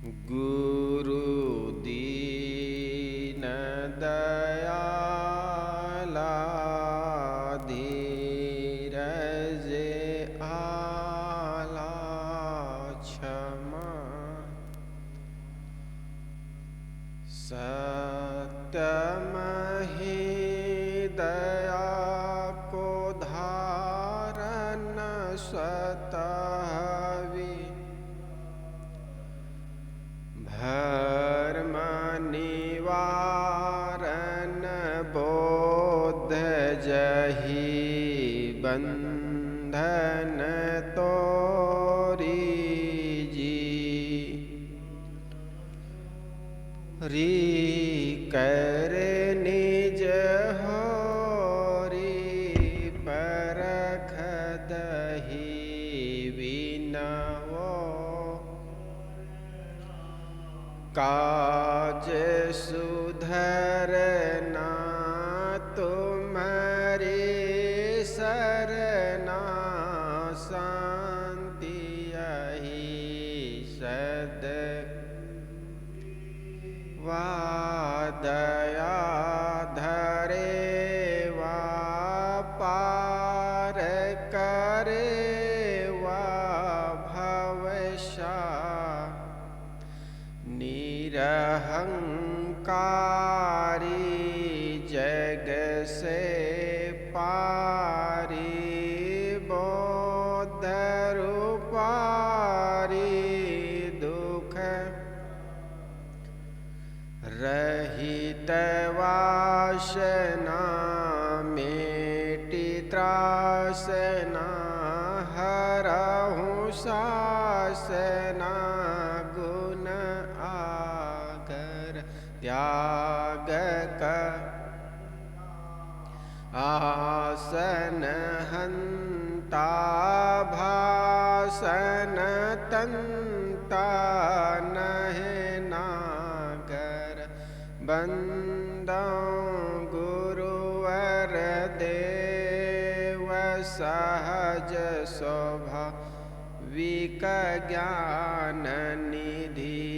गुरु दीन दयाला धीरज आला क्षमा सत्यम ही दया को धारण स्वतः धर्म निवारण बोध जही बंधन तोरी जी री कर निज होरी परख दही विनवो काज सुधरना तुम्हारी सरना शांति यही सद वादया धरे वा पार करे वा भवशा निरहंकारी जग से पारी बोध रूपारी दुख रहित वासना मेटी त्रासना हरहु शासना गुण आगर त्याग का आसन हंता भासन तंता नहे नागर बंदों गुरुवर देव सहज शोभा विक ज्ञान निधि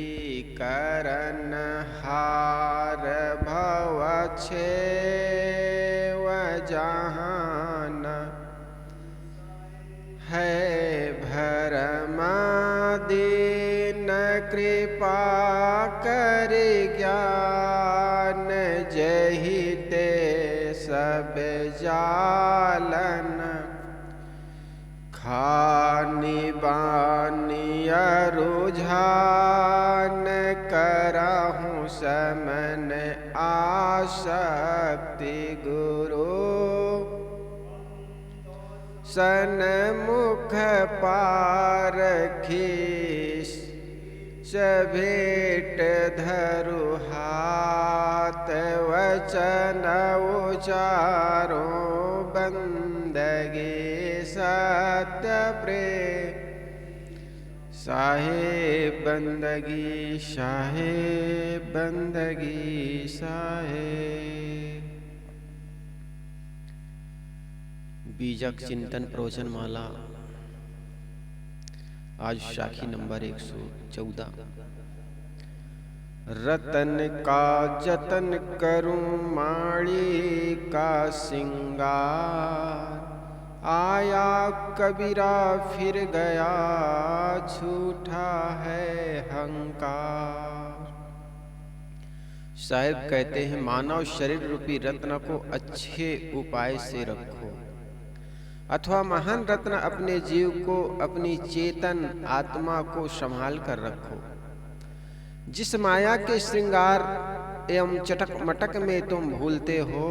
करन हार भव छेव जहान है भरम दीन कृपा कर ज्ञान जही ते सब जालन खानी बानी रुझान करहूँ समन आसक्ति गुरु सन्मुख पारखी सभेट धरु हाथ वचन उचारो बंदगी सत्य प्रेम साहेब बंदगी साहेब बंदगी साहेब। बीजक चिंतन प्रवचन माला आज शाखी नंबर 114। रतन का जतन करूं माली का सिंगार आया कबीरा फिर गया झूठा है हंकार। साहिब कहते हैं मानव शरीर रूपी रत्न को अच्छे उपाय से रखो अथवा महान रत्न अपने जीव को अपनी चेतन आत्मा को संभाल कर रखो। जिस माया के श्रृंगार एवं चटक मटक में तुम भूलते हो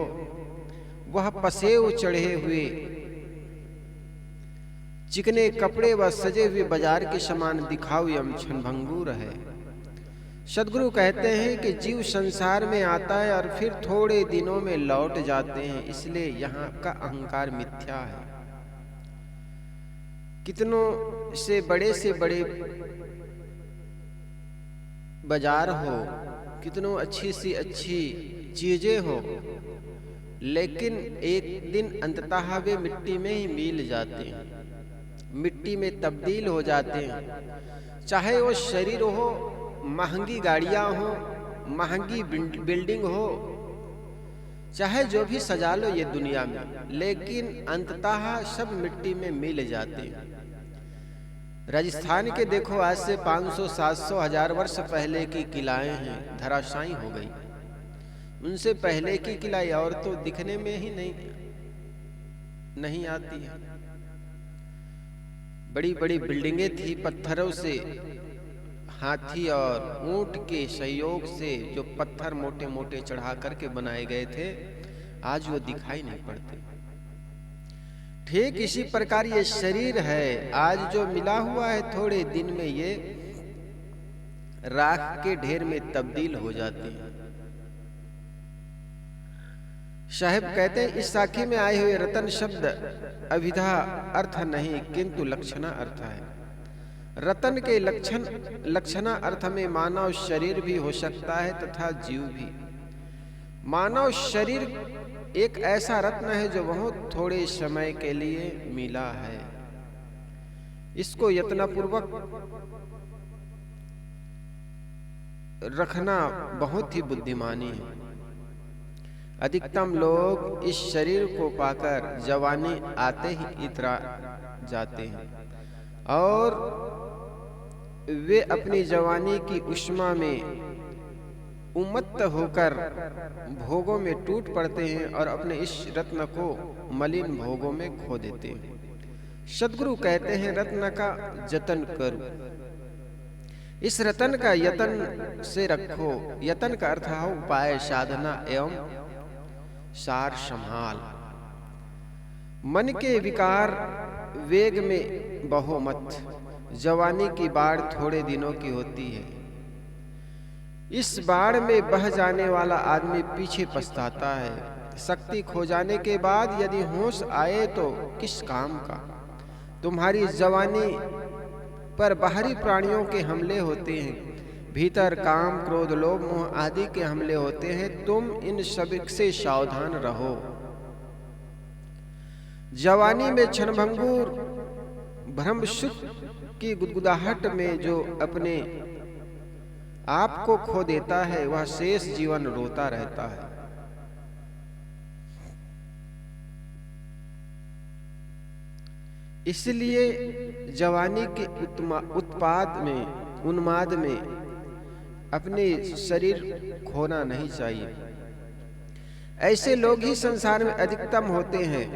वह पसेव चढ़े हुए चिकने कपड़े व सजे हुए बाजार के समान दिखाऊ एवं क्षणभंगुर है। सद्गुरु कहते हैं कि जीव संसार में आता है और फिर थोड़े दिनों में लौट जाते हैं, इसलिए यहाँ का अहंकार मिथ्या है। कितनों से बड़े बाजार हो, कितनों अच्छी सी अच्छी चीजें हो, लेकिन एक दिन अंततः वे मिट्टी में ही मिल जाते हैं, मिट्टी में तब्दील हो जाते हैं। चाहे वो शरीर हो, महंगी गाड़ियां हो, महंगी बिल्डिंग हो, चाहे जो भी सजा लो ये दुनिया में, लेकिन अंततः सब मिट्टी में मिल जाते हैं। राजस्थान के देखो, आज से 500, 700, 1000 वर्ष पहले की किलाएं हैं, धराशायी हो गई। उनसे पहले की किलाई और तो दिखने में ही नहीं आती है। बड़ी बड़ी बिल्डिंगें थी, पत्थरों से, हाथी और ऊंट के सहयोग से जो पत्थर मोटे मोटे चढ़ा करके बनाए गए थे, आज वो दिखाई नहीं पड़ते। ठीक इसी प्रकार ये शरीर है, आज जो मिला हुआ है, थोड़े दिन में ये राख के ढेर में तब्दील हो जाते हैं। साहिब कहते हैं, इस साखी में आए हुए रतन शब्द अभिधा अर्थ नहीं किंतु लक्षणा अर्थ है। रतन के लक्षणा अर्थ में मानव शरीर भी हो सकता है तथा जीव भी। मानव शरीर एक ऐसा रत्न है जो बहुत थोड़े समय के लिए मिला है। इसको यत्नपूर्वक रखना बहुत ही बुद्धिमानी है। अधिकतम लोग इस शरीर को पाकर जवानी आते ही इतरा जाते हैं और वे अपनी जवानी की उष्मा में उन्मत्त होकर भोगों में टूट पड़ते हैं और अपने इस रत्न को मलिन भोगों में खो देते हैं। सद्गुरु कहते हैं, रत्न का जतन करो, इस रतन का यतन से रखो। यतन का अर्थ है उपाय, साधना एवं सार संभाल। मन के विकार वेग में बहो मत, जवानी की बाढ़ थोड़े दिनों की होती है। इस बाढ़ में बह जाने वाला आदमी पीछे पछताता है। शक्ति खो जाने के बाद यदि होश आए तो किस काम का। तुम्हारी जवानी पर बाहरी प्राणियों के हमले होते हैं, भीतर काम, क्रोध, लोभ, मोह आदि के हमले होते हैं। तुम इन सब से सावधान रहो। जवानी में क्षणभंगुर भ्रम सुख की गुदगुदाहट में जो अपने आप को खो देता है, वह शेष जीवन रोता रहता है। इसलिए जवानी के उन्माद में अपने शरीर खोना नहीं चाहिए। ऐसे लोग ही संसार में अधिकतम होते हैं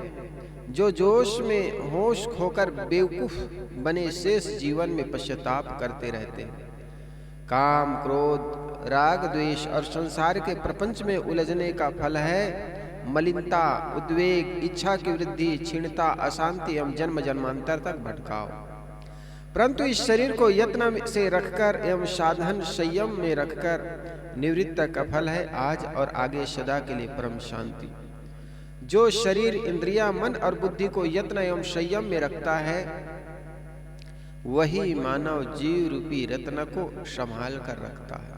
जो जोश में होश खोकर बेवकूफ बने शेष जीवन में पश्चाताप करते रहते हैं। काम, क्रोध, राग, द्वेष और संसार के प्रपंच में उलझने का फल है मलिनता, उद्वेग, इच्छा की वृद्धि, क्षीणता, अशांति एवं जन्म जन्मांतर तक भटकाव। परंतु इस शरीर को यत्न से रखकर एवं साधन संयम में रखकर निवृत्त का फल है आज और आगे सदा के लिए परम शांति। जो शरीर, इंद्रिया, मन और बुद्धि को यत्न एवं संयम में रखता है, वही मानव जीव रूपी रत्न को संभाल कर रखता है।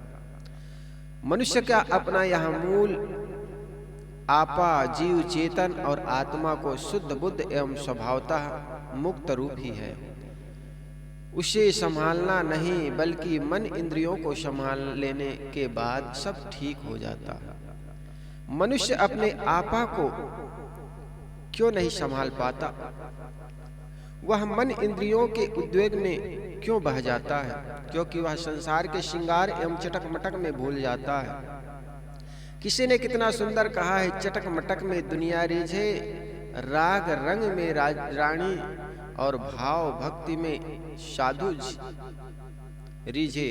मनुष्य का अपना यह मूल आपा जीव चेतन और आत्मा को शुद्ध बुद्ध एवं स्वभावतः मुक्त रूप ही है। उसे संभालना नहीं बल्कि मन इंद्रियों को संभाल लेने के बाद सब ठीक हो जाता है। मनुष्य अपने आपा को क्यों नहीं संभाल पाता? वह मन इंद्रियों के उद्वेग में क्यों बह जाता है? क्योंकि वह संसार के श्रृंगार एवं चटक मटक में भूल जाता है। किसी ने कितना सुंदर कहा है, चटक मटक में दुनिया रिझे, राग रंग में रानी और भाव भक्ति में साधु रिझे,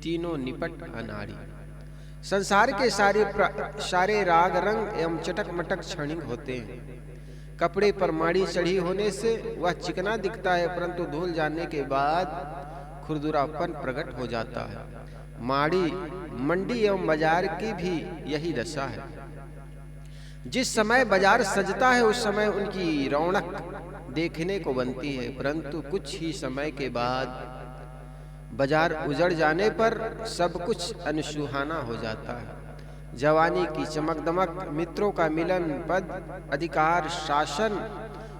तीनों निपट अनाड़ी। संसार के सारे राग रंग एवं चटक मटक क्षणिक होते हैं। कपड़े पर माड़ी चढ़ी होने से वह चिकना दिखता है, परंतु धुल जाने के बाद खुरदुरापन प्रकट हो जाता है। माड़ी, मंडी एवं बाजार की भी यही दशा है। जिस समय बाजार सजता है उस समय उनकी रौनक देखने को बनती है, परंतु कुछ ही समय के बाद बाजार उजड़ जाने पर सब कुछ अनसुहाना हो जाता है। जवानी की चमक दमक, मित्रों का मिलन, पद अधिकार, शासन,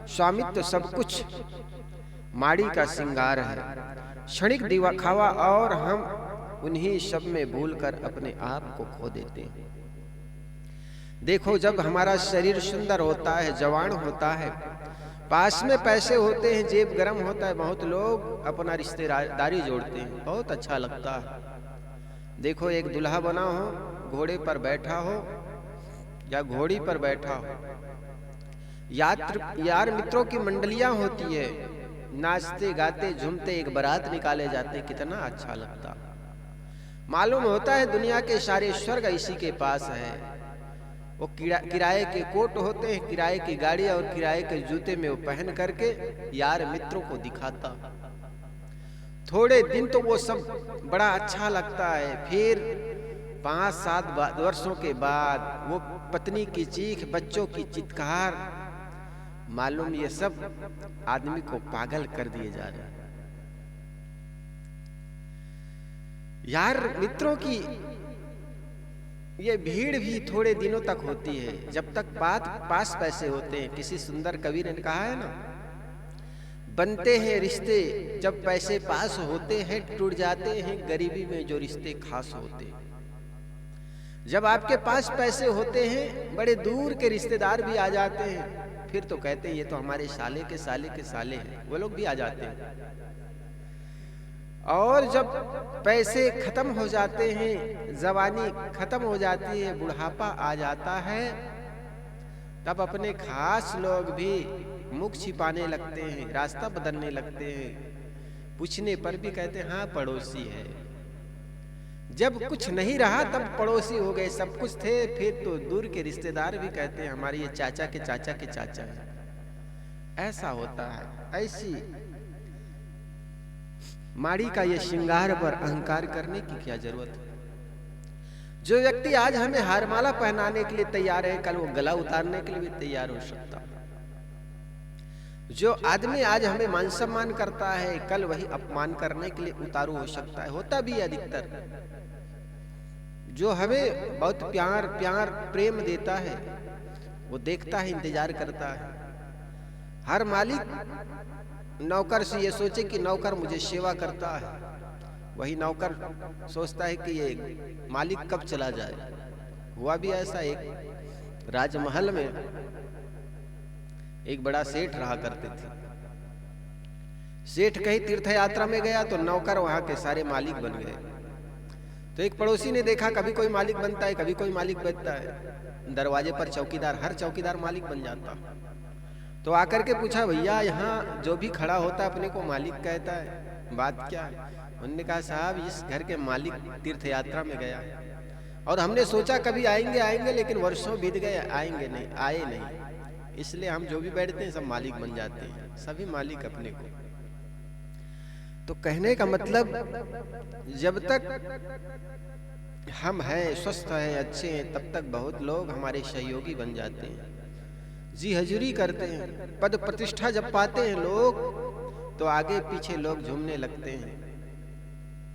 स्वामित्व सब कुछ माड़ी का श्रृंगार है, क्षणिक दिखावा, और हम उन्हीं सब में भूलकर अपने आप को खो देते हैं। देखो, जब हमारा शरीर सुंदर होता है, जवान होता है, पास में पैसे होते हैं, जेब गर्म होता है, बहुत लोग अपना रिश्तेदारी जोड़ते हैं, बहुत अच्छा लगता है। देखो, एक दूल्हा बना हो, घोड़े पर बैठा हो या घोड़ी पर बैठा हो, यार मित्रों की मंडलियां होती है, नाचते गाते झूमते एक बारात निकाले जाते, कितना अच्छा लगता। मालूम होता है दुनिया के सारे स्वर्ग इसी के पास है। वो किराए के कोट होते हैं, किराए की गाड़ी और किराए के जूते में वो पहन करके यार मित्रों को दिखाता। थोड़े दिन तो वो सब बड़ा अच्छा लगता है, फिर 5-7 वर्षों के बाद वो पत्नी की चीख, बच्चों की चित्कार, मालूम ये सब आदमी को पागल कर दिए जा रहे हैं। यार मित्रों की ये भीड़ भी थोड़े दिनों तक होती है, जब तक पास पैसे होते हैं। किसी सुंदर कवि ने कहा है ना, बनते हैं रिश्ते जब पैसे पास होते हैं, टूट जाते हैं गरीबी में जो रिश्ते खास होते हैं। जब आपके पास पैसे होते हैं, बड़े दूर के रिश्तेदार भी आ जाते हैं, फिर तो कहते हैं ये तो हमारे साले के साले के साले हैं, वो लोग भी आ जाते हैं। और जब पैसे खत्म हो जाते हैं, जवानी खत्म हो जाती है, बुढ़ापा आ जाता है, तब अपने खास लोग भी मुख छिपाने लगते हैं, रास्ता बदलने लगते हैं। पूछने पर भी कहते हैं हाँ पड़ोसी है। जब कुछ नहीं रहा तब पड़ोसी हो गए, सब कुछ थे फिर तो दूर के रिश्तेदार भी कहते हैं हमारे ये चाचा के चाचा के चाचा है। ऐसा होता है। ऐसी माड़ी का ये श्रृंगार पर अहंकार करने की क्या जरूरत है। जो व्यक्ति आज हमें हारमाला पहनाने के लिए तैयार है, कल वो गला उतारने के लिए भी तैयार हो सकता है। जो आदमी आज हमें मान सम्मान करता है, कल वही अपमान करने के लिए उतारू हो सकता है, होता भी अधिकतर। जो हमें बहुत प्यार प्रेम देता है, वो देखता है, इंतजार करता है। हर मालिक नौकर से ये सोचे कि नौकर मुझे सेवा करता है, वही नौकर सोचता है कि ये मालिक कब चला जाए। हुआ भी ऐसा, एक राजमहल में एक बड़ा सेठ रहा करते थे। सेठ कहीं तीर्थ यात्रा में गया तो नौकर वहां के सारे मालिक बन गए। तो एक पड़ोसी ने देखा कभी कोई मालिक बनता है, कभी कोई मालिक बनता है। दरवाजे पर चौकीदार, हर चौकीदार मालिक बन जाता। तो आकर के पूछा, भैया यहाँ जो भी खड़ा होता है अपने को मालिक कहता है, बात क्या है। उन्होंने कहा, साहब इस घर के मालिक तीर्थ यात्रा में गया और हमने सोचा कभी आएंगे, लेकिन वर्षों बीत गए, आएंगे नहीं, आए नहीं, इसलिए हम जो भी बैठते हैं सब मालिक बन जाते हैं, सभी मालिक अपने को। तो कहने का मतलब, जब तक हम हैं, स्वस्थ हैं, अच्छे हैं, तब तक बहुत लोग हमारे सहयोगी बन जाते हैं, जी हजूरी करते हैं। पद प्रतिष्ठा जब पाते हैं लोग, तो आगे पीछे लोग झूमने लगते हैं,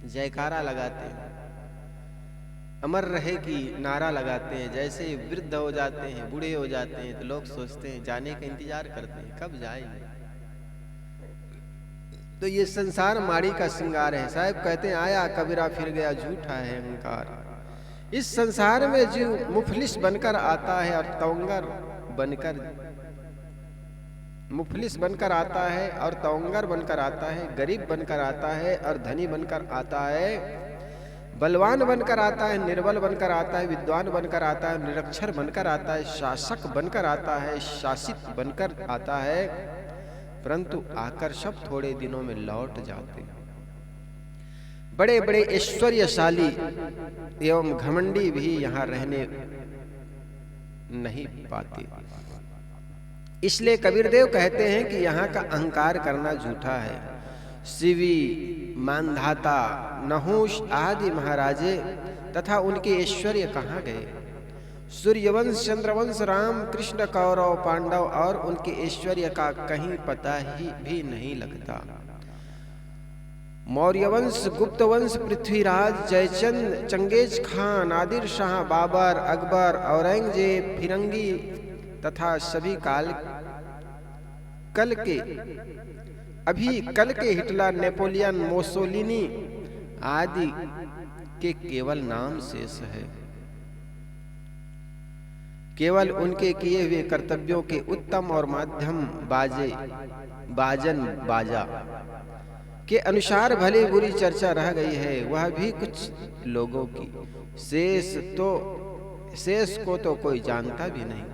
जयकारा लगाते हैं, अमर रहे की नारा लगाते हैं। जैसे वृद्ध हो जाते हैं, बूढ़े हो जाते हैं, तो लोग सोचते हैं, जाने का इंतजार करते हैं, कब जाएंगे। तो ये संसार माड़ी का श्रृंगार है। साहब कहते हैं, आया कबीरा फिर गया, झूठा है अहंकार। इस संसार में जो मुफलिस बनकर आता है और तवंगर बनकर, मुफलिस बनकर आता है और तवंगर बनकर आता है, गरीब बनकर आता है और धनी बनकर आता है, बलवान बनकर आता है, निर्बल बनकर आता है, विद्वान बनकर आता है, निरक्षर बनकर आता है, शासक बनकर आता है, शासित बनकर आता है, परंतु आकर सब थोड़े दिनों में लौट जाते हैं। बड़े बड़े ऐश्वर्यशाली एवं घमंडी भी यहाँ रहने नहीं पाते। इसलिए कबीरदेव कहते हैं कि यहाँ का अहंकार करना झूठा है। शिवी, मानधाता, नहुष आदि महाराजे तथा उनके ऐश्वर्य कहाँ गए। सूर्यवंश, चंद्रवंश, राम, कृष्ण, कौरव, पांडव और उनके ऐश्वर्य का कहीं पता ही भी नहीं लगता। मौर्यवंश, गुप्त वंश, पृथ्वीराज, जयचंद, चंगेज खान, नादिर शाह, बाबर, अकबर, औरंगजेब, फिरंगी तथा सभी कल के हिटलर, नेपोलियन, मोसोलिनी आदि के केवल नाम शेष है। केवल उनके किए हुए कर्तव्यों के उत्तम और माध्यम बाजन बाजा के अनुसार भली बुरी चर्चा रह गई है, वह भी कुछ लोगों की। शेष को तो कोई जानता भी नहीं।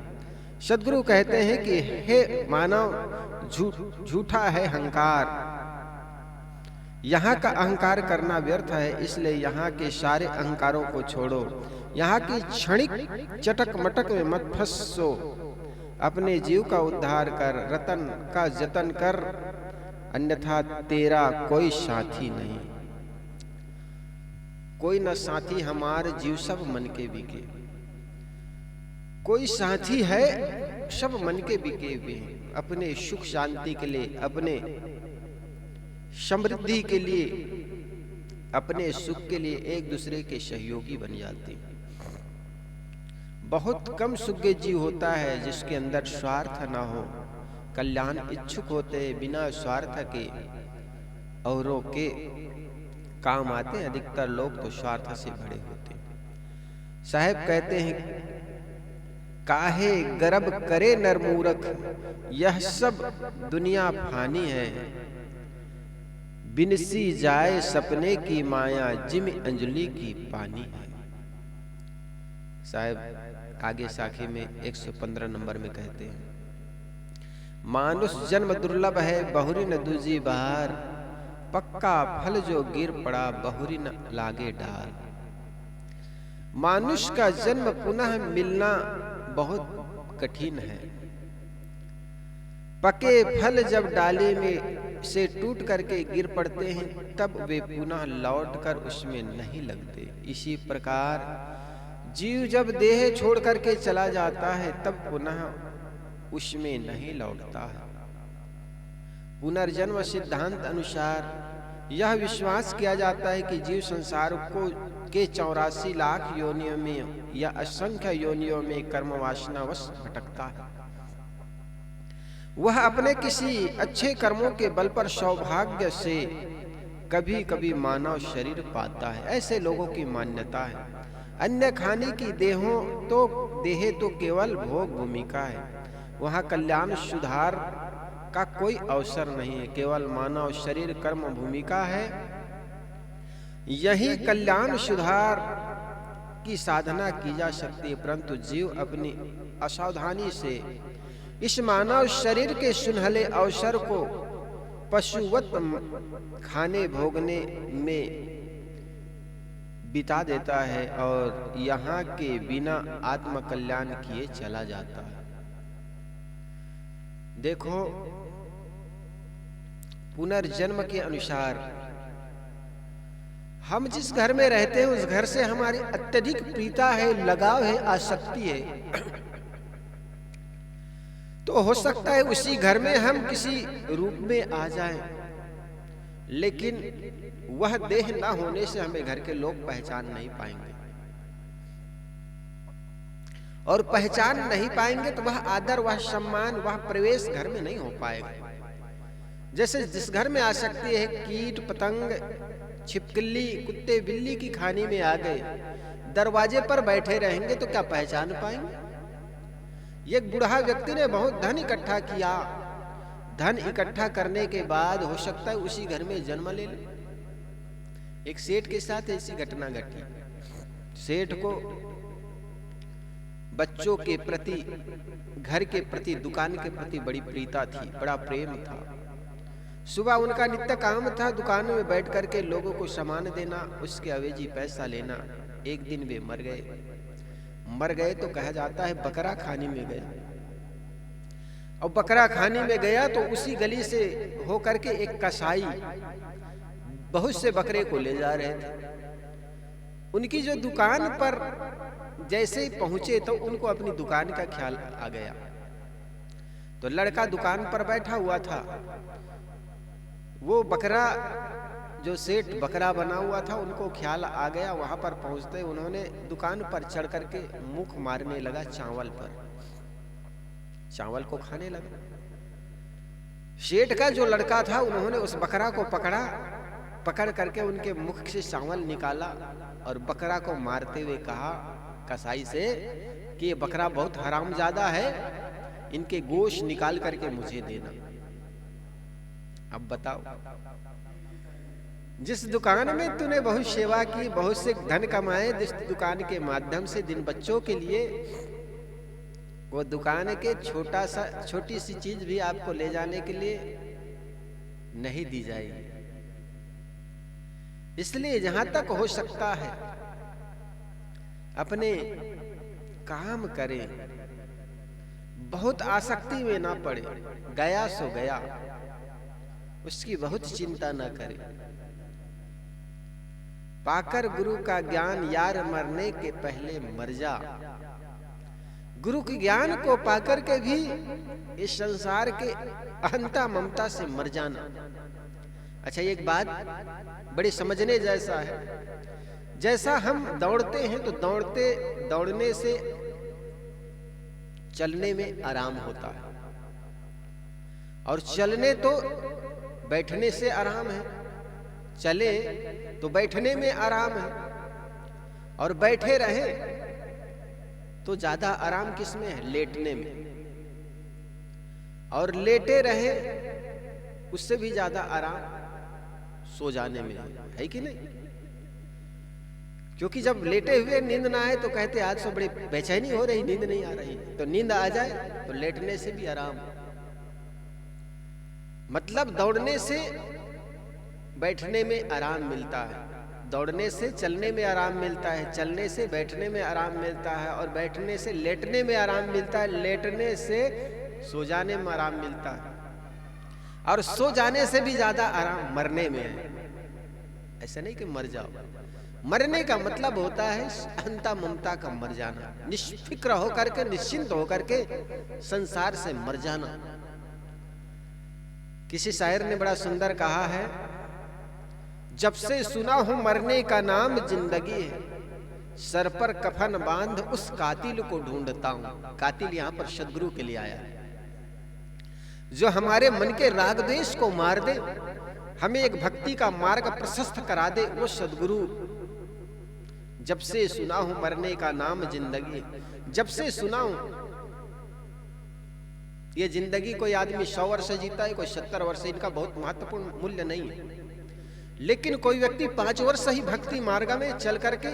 सद्गुरु कहते हैं कि हे मानव, झूठा है अहंकार। यहाँ का अहंकार करना व्यर्थ है, इसलिए यहाँ के सारे अहंकारों को छोड़ो। यहाँ की क्षणिक चटक मटक में मत फंसो। अपने जीव का उद्धार कर, रतन का जतन कर, अन्यथा तेरा कोई साथी नहीं। कोई न साथी हमार जीव सब मन के बिके। कोई साथी है सब मन के बिके हुए हैं। अपने सुख शांति के लिए, अपने समृद्धि के लिए, अपने सुख के लिए एक दूसरे के सहयोगी बन जाते हैं। बहुत कम सुज्ञ जीव होता है जिसके अंदर स्वार्थ ना हो, कल्याण इच्छुक होते, बिना स्वार्थ के औरों के काम आते। अधिकतर लोग तो स्वार्थ से भरे होते। साहब कहते हैं, काहे गर्व करे नर मूरख, यह सब दुनिया फानी है। बिनसी जाए सपने की माया, जिम अंजलि की पानी है। साहब आगे साखी में 115 नंबर में कहते हैं, मानुष जन्म दुर्लभ है, बहुरी न दूजी बार। पक्का फल जो गिर पड़ा, बहुरी न लागे डाल। मानुष का जन्म पुनः मिलना बहुत कठिन है। पके फल जब डाली में से टूट करके गिर पड़ते हैं, तब वे पुनः लौट कर उसमें नहीं लगते। इसी प्रकार जीव जब देह छोड़ करके चला जाता है, तब पुनः उसमें नहीं लौटता है। पुनर्जन्म सिद्धांत अनुसार यह विश्वास किया जाता है कि जीव संसार को के 84 लाख योनियों में या असंख्य योनियों में कर्म वासनावश भटकता है। वह अपने किसी अच्छे कर्मों के बल पर सौभाग्य से कभी कभी मानव शरीर पाता है। ऐसे लोगों की मान्यता है। अन्य खाने की देह तो केवल भोग भूमिका है। वहाँ कल्याण सुधार का कोई अवसर नहीं है। केवल मानव शरीर कर्म भूमिका है। यही कल्याण सुधार की साधना की जा सकती है, परंतु जीव अपनी असावधानी से इस मानव शरीर के सुनहले अवसर को पशुवत खाने भोगने में बिता देता है और यहाँ के बिना आत्म कल्याण किए चला जाता है। देखो, पुनर्जन्म के अनुसार हम जिस घर में रहते हैं, उस घर से हमारी अत्यधिक प्रीता है, लगाव है, आसक्ति है। तो हो सकता है उसी घर में हम किसी रूप में आ जाएं, लेकिन वह देह ना होने से हमें घर के लोग पहचान नहीं पाएंगे, और पहचान नहीं पाएंगे तो वह आदर, वह सम्मान, वह प्रवेश घर में नहीं हो पाएगा। जैसे जिस घर में आसक्ति है, कीट पतंग छिपकली कुत्ते बिल्ली की खानी में आ गए, दरवाजे पर बैठे रहेंगे तो क्या पहचान पाएंगे? एक बूढ़ा व्यक्ति ने बहुत धन इकट्ठा किया। धन इकट्ठा करने के बाद हो सकता है उसी घर में जन्म ले ले। एक सेठ के साथ ऐसी घटना घटी। सेठ को बच्चों के प्रति, घर के प्रति, दुकान के प्रति बड़ी प्रीता थी, बड़ा प्रेम था। सुबह उनका नित्य काम था दुकान में बैठ करके लोगों को सामान देना, उसके अवेजी पैसा लेना। एक दिन वे मर गए तो कहा जाता है बकरा खाने में गया। और बकरा खाने में गया तो उसी गली से होकर के एक कसाई बहुत से बकरे को ले जा रहे थे। उनकी जो दुकान पर जैसे ही पहुंचे तो उनको अपनी दुकान का ख्याल आ गया। तो लड़का दुकान पर बैठा हुआ था, वो बकरा, जो सेठ बकरा बना हुआ था, उनको ख्याल आ गया। वहां पर पहुंचते उन्होंने दुकान पर चढ़ करके मुख मारने लगा चावल पर, चावल को खाने लगा। सेठ का जो लड़का था, उन्होंने उस बकरा को पकड़ा, पकड़ करके उनके मुख से चावल निकाला और बकरा को मारते हुए कहा कसाई से कि ये बकरा बहुत हरामजादा है, इनके गोश्त निकाल करके मुझे देना। अब बताओ, जिस दुकान में तूने बहुत सेवा की, बहुत से धन कमाए, जिस दुकान के माध्यम से जिन बच्चों के लिए वो दुकान के छोटी सी चीज भी आपको ले जाने के लिए नहीं दी जाएगी। इसलिए जहां तक हो सकता है अपने काम करें, बहुत आसक्ति में ना पड़े, गया सो गया, उसकी बहुत चिंता ना करें। पाकर गुरु का ज्ञान यार मरने के पहले मर जा। गुरु के ज्ञान को पाकर के भी इस संसार के अहंता ममता से मर जाना। अच्छा, एक बात बड़ी समझने जैसा है। जैसा हम दौड़ते हैं तो दौड़ने से चलने में आराम होता है, और चलने तो बैठने से आराम है। चले तो बैठने में आराम है, और बैठे रहे तो ज्यादा आराम किस में है? लेटने में। और लेटे रहे उससे भी ज्यादा आराम सो जाने में है कि नहीं? क्योंकि जब लेटे हुए नींद ना आए तो कहते आज तो बड़ी बेचैनी हो रही, नींद नहीं आ रही। तो नींद आ जाए तो लेटने से भी आराम। मतलब दौड़ने से बैठने में आराम मिलता है, दौड़ने से चलने में आराम मिलता है, चलने से बैठने में आराम मिलता है, और बैठने से लेटने में आराम मिलता है, लेटने से सो जाने में आराम मिलता है, और सो जाने से भी ज्यादा आराम मरने में है। ऐसा नहीं कि मर जाओ। मरने का मतलब होता है अहंता ममता का मर जाना, निष्फिक्र होकर के, निश्चिंत होकर के संसार से मर जाना। किसी शायर ने बड़ा सुंदर कहा है, जब से सुना हूं मरने का नाम जिंदगी है, सर पर कफन बांध उस कातिल को ढूंढता हूं। कातिल यहां पर सदगुरु के लिए आया है, जो हमारे मन के राग द्वेष को मार दे, हमें एक भक्ति का मार्ग प्रशस्त करा दे, वो सदगुरु। जब से सुना हूं मरने का नाम जिंदगी है, जब से सुना हूं। ये जिंदगी कोई आदमी 100 वर्ष जीता है, कोई 70 वर्ष, इनका बहुत महत्वपूर्ण मूल्य नहीं है। लेकिन कोई व्यक्ति 5 वर्ष ही भक्ति मार्ग में चल करके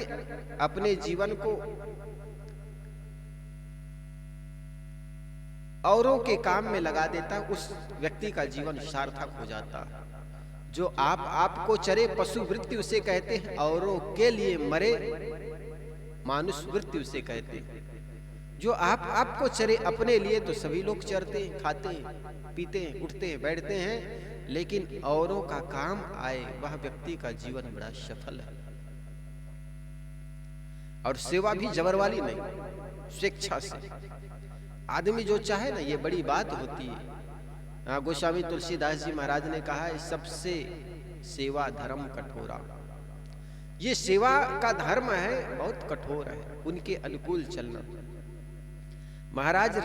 अपने जीवन को औरों के काम में लगा देता है, उस व्यक्ति का जीवन सार्थक हो जाता है। जो आपको चरे पशु वृत्ति उसे कहते हैं, औरों के लिए मरे मानुष वृत्ति उसे कहते हैं। जो आपको चरे अपने लिए तो सभी लोग चरते हैं, खाते हैं, पीते हैं, उठते हैं, बैठते हैं, लेकिन औरों का काम आए वह व्यक्ति का जीवन बड़ा सफल है। और सेवा भी जबर वाली नहीं, स्वेच्छा से आदमी जो चाहे ना, ये बड़ी बात होती है। गोस्वामी तुलसीदास जी महाराज ने कहा है, सबसे सेवा धर्म कठोरा। ये सेवा का धर्म है, बहुत कठोर है, उनके अनुकूल चलना। महाराज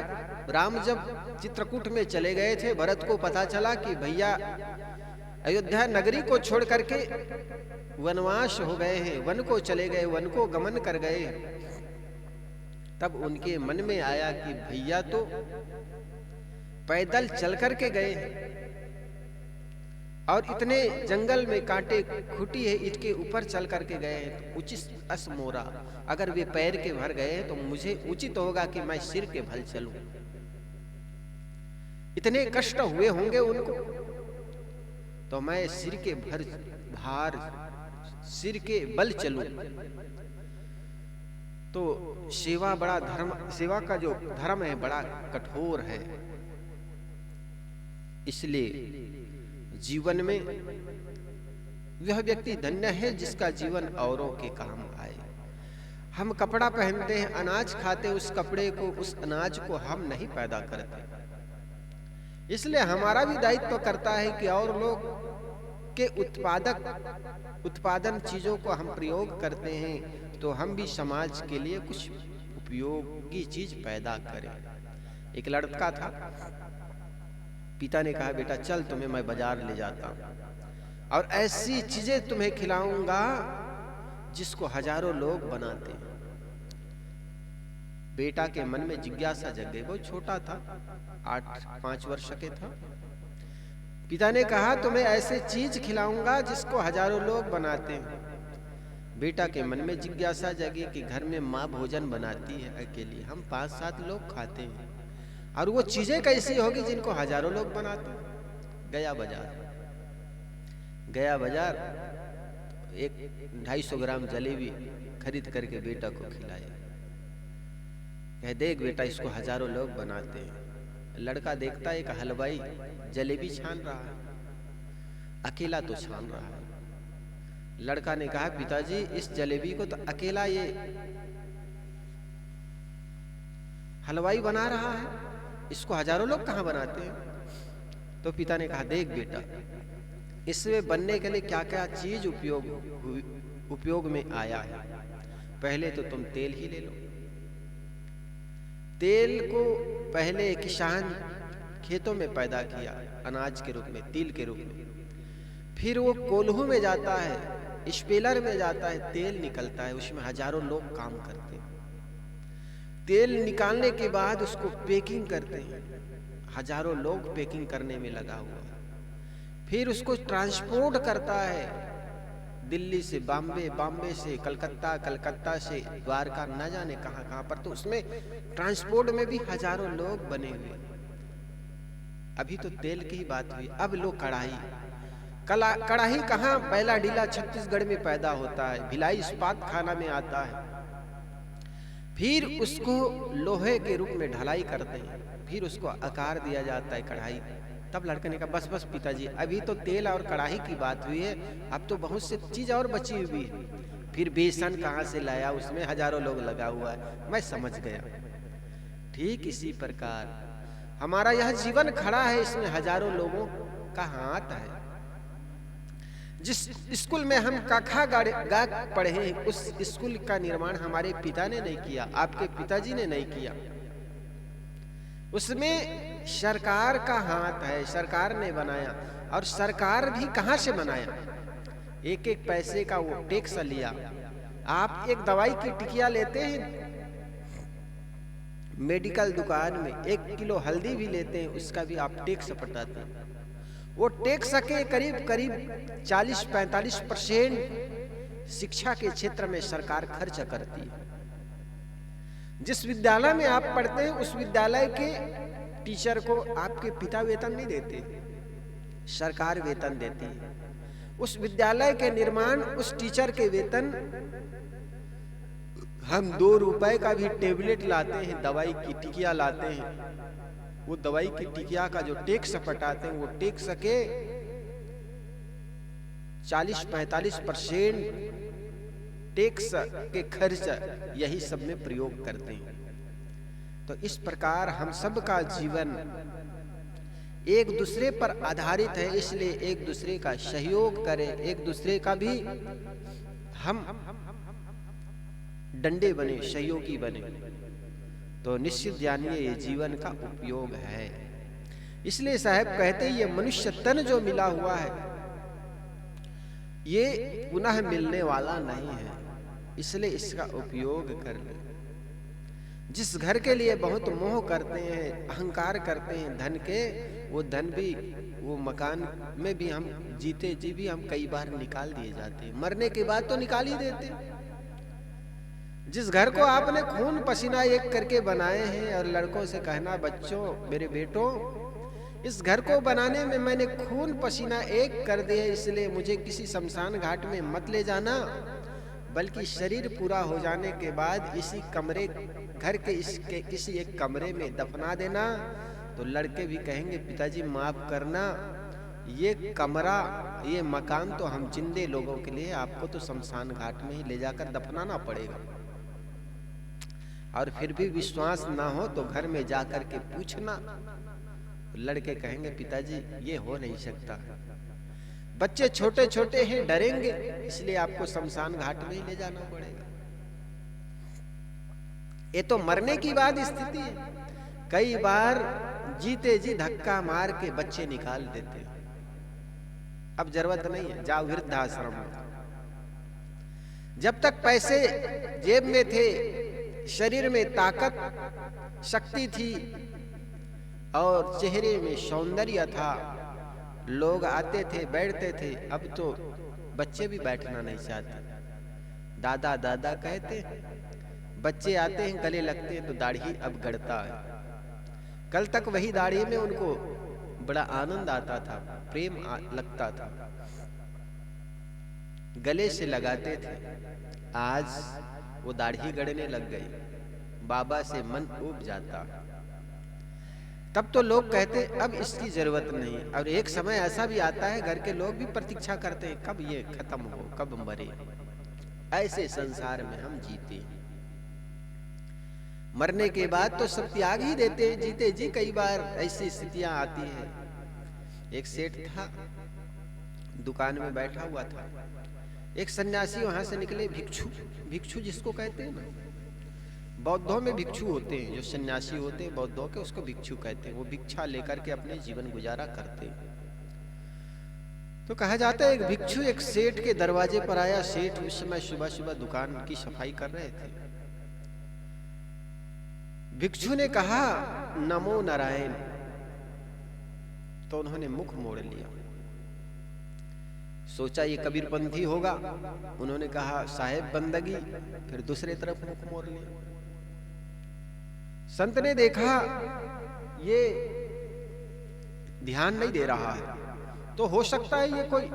राम जब चित्रकूट में चले गए थे, भरत को पता चला कि भैया अयोध्या नगरी को छोड़ करके वनवास हो गए हैं, वन को चले गए, वन को गमन कर गए। तब उनके मन में आया कि भैया तो पैदल चल करके गए हैं, और इतने जंगल में कांटे खूटी है, इसके ऊपर चल करके गए हैं, तो उचित अस मोरा, अगर वे पैर के भर गए हैं तो मुझे उचित होगा कि मैं सिर के भल चलूं। इतने कष्ट हुए होंगे उनको, तो मैं सिर के भार सिर के बल चलूं। तो सेवा बड़ा धर्म, सेवा का जो धर्म है बड़ा कठोर है। इसलिए जीवन में वह व्यक्ति धन्य है जिसका जीवन औरों के काम आए। हम कपड़ा पहनते हैं, अनाज खाते, उस कपड़े को, उस अनाज को हम नहीं पैदा करते। इसलिए हमारा भी दायित्व करता है कि और लोग के उत्पादन चीजों को हम प्रयोग करते हैं, तो हम भी समाज के लिए कुछ उपयोगी चीज पैदा करें। एक लड़का था, पिता ने कहा बेटा चल तुम्हें मैं बाजार ले जाता हूँ। और ऐसी चीजें तुम्हें खिलाऊंगा जिसको हजारों लोग बनाते हैं। बेटा के मन में जिज्ञासा जग गई। वो छोटा था, 5 वर्ष के था। पिता ने कहा तुम्हें ऐसे चीज खिलाऊंगा जिसको हजारों लोग बनाते हैं। बेटा के मन में जिज्ञासा जगी कि घर में माँ भोजन बनाती है अकेली, हम 5-7 लोग खाते हैं, और वो चीजें कैसी होगी जिनको हजारों लोग बनाते हैं। गया बाजार, एक 250 ग्राम जलेबी खरीद करके बेटा को खिलाया। कह देख बेटा, इसको हजारों लोग बनाते हैं। लड़का देखता है एक हलवाई जलेबी छान रहा है, अकेला तो छान रहा है। लड़का ने कहा पिताजी, इस जलेबी को तो अकेला ये हलवाई बना रहा है, इसको हजारों लोग कहाँ बनाते हैं। तो पिता ने कहा देख बेटा, इसमें बनने के लिए क्या क्या चीज उपयोग में आया है। पहले तो तुम तेल ही ले लो। तेल को पहले किसान खेतों में पैदा किया, अनाज के रूप में, तिल के रूप में। फिर वो कोल्हू में जाता है, स्पेलर में जाता है, तेल निकलता है, उसमें हजारों लोग काम करते हैं। तेल निकालने के बाद उसको पैकिंग करते हैं, हजारों लोग पैकिंग करने में लगा हुआ है। फिर उसको ट्रांसपोर्ट करता है, दिल्ली से बॉम्बे, बॉम्बे से कलकत्ता, कलकत्ता से द्वारका, न जाने कहां कहां पर। तो उसमें ट्रांसपोर्ट में भी हजारों लोग बने हुए। अभी तो तेल की ही बात हुई, अब लो कढ़ाई। कढ़ाई कहाँ, बैला डीला छत्तीसगढ़ में पैदा होता है, भिलाई इस्पात खाना में आता है। फिर उसको लोहे के रूप में ढलाई करते हैं, फिर उसको आकार दिया जाता है कढ़ाई। तब लड़के ने कहा बस बस पिताजी, अभी तो तेल और कढ़ाई की बात हुई है, अब तो बहुत सी चीज और बची हुई है। फिर बेसन कहाँ से लाया, उसमें हजारों लोग लगा हुआ है। मैं समझ गया। ठीक इसी प्रकार हमारा यह जीवन खड़ा है, इसमें हजारों लोगों का हाथ है। जिस स्कूल में हम कखा गा पढ़े हैं, उस स्कूल का निर्माण हमारे पिता ने नहीं किया, आपके पिताजी ने नहीं किया। उसमें सरकार का हाथ है, सरकार ने बनाया। और सरकार भी कहां से बनाया, एक एक पैसे का वो टैक्स लिया। आप एक दवाई की टिकिया लेते हैं मेडिकल दुकान में, 1 किलो हल्दी भी लेते हैं, उसका भी आप टैक्स पटाते हैं। वो टैक्स के करीब करीब 40-45% शिक्षा के क्षेत्र में सरकार खर्च करती है। जिस विद्यालय में आप पढ़ते हैं उस विद्यालय के टीचर को आपके पिता वेतन नहीं देते, सरकार वेतन देती है। उस विद्यालय के निर्माण, उस टीचर के वेतन, हम 2 रुपए का भी टेबलेट लाते हैं, दवाई की टिकिया लाते हैं, वो दवाई की टिकिया का जो टैक्स पटाते हैं, वो टैक्स के 40-45% टैक्स के खर्च यही सब में प्रयोग करते हैं। तो इस प्रकार हम सब का जीवन एक दूसरे पर आधारित है, इसलिए एक दूसरे का सहयोग करें, एक दूसरे का भी हम डंडे बने, सहयोगी बने, तो निश्चित जानिए ये जीवन का उपयोग है। इसलिए साहब कहते हैं ये मनुष्य तन जो मिला हुआ है ये पुनः मिलने वाला नहीं है, इसलिए इसका उपयोग कर ले। जिस घर के लिए बहुत मोह करते हैं, अहंकार करते हैं धन के, वो धन भी, वो मकान में भी हम जीते जी भी हम कई बार निकाल दिए जाते हैं, मरने के बाद तो निकाल ही देते। जिस घर को आपने खून पसीना एक करके बनाए हैं, और लड़कों से कहना बच्चों, मेरे बेटों, इस घर को बनाने में मैंने खून पसीना एक कर दिया, इसलिए मुझे किसी शमशान घाट में मत ले जाना, बल्कि शरीर पूरा हो जाने के बाद इसी कमरे, घर के इसके किसी एक कमरे में दफना देना। तो लड़के भी कहेंगे पिताजी माफ करना, ये कमरा, ये मकान तो हम जिंदे लोगों के लिए, आपको तो शमशान घाट में ही ले जाकर दफनाना पड़ेगा। और फिर भी विश्वास ना हो तो घर में जाकर के पूछना। लड़के कहेंगे पिताजी ये हो नहीं सकता, बच्चे छोटे छोटे हैं, डरेंगे, इसलिए आपको शमशान घाट में ही ले जाना पड़ेगा। ये तो मरने की बाद स्थिति है। कई बार जीते जी धक्का मार के बच्चे निकाल देते हैं। अब जरूरत नहीं है, जाओ वृद्धाश्रम में। जब तक पैसे जेब में थे, शरीर में ताकत शक्ति थी और चेहरे में सौंदर्य था, लोग आते थे बैठते थे। अब तो बच्चे भी बैठना नहीं चाहते। दादा दादा कहते, बच्चे आते हैं गले लगते हैं तो दाढ़ी अब गड़ता है। कल तक वही दाढ़ी में उनको बड़ा आनंद आता था, प्रेम लगता था, गले से लगाते थे। आज वो दाढ़ी गड़ने लग गई, बाबा से मन ऊब जाता। तब तो लोग कहते अब इसकी जरूरत नहीं। और एक समय ऐसा भी आता है घर के लोग भी प्रतीक्षा करते हैं कब ये खत्म हो, कब मरे। ऐसे संसार में हम जीते। मरने के बाद तो सब त्याग ही देते हैं, जीते जी कई बार ऐसी स्थितियां आती है। एक सेठ था, दुकान में बैठा हुआ था। एक सन्यासी वहां से निकले, भिक्षु, भिक्षु जिसको कहते हैं ना, बौद्धों में भिक्षु होते हैं, जो सन्यासी होते हैं बौद्धों के, उसको भिक्षु कहते हैं। वो भिक्षा लेकर के अपने जीवन गुजारा करते हैं। तो कहा जाता है एक भिक्षु एक सेठ के दरवाजे पर आया। सेठ उस समय सुबह सुबह दुकान की सफाई कर रहे थे। भिक्षु ने कहा नमो नारायण, तो उन्होंने मुख मोड़ लिया। सोचा ये कबीरपंथी होगा, उन्होंने कहा साहेब बंदगी, फिर दूसरे तरफ मुख मोड़ लिया। संत ने देखा ये ध्यान नहीं दे रहा है, तो हो सकता है ये कोई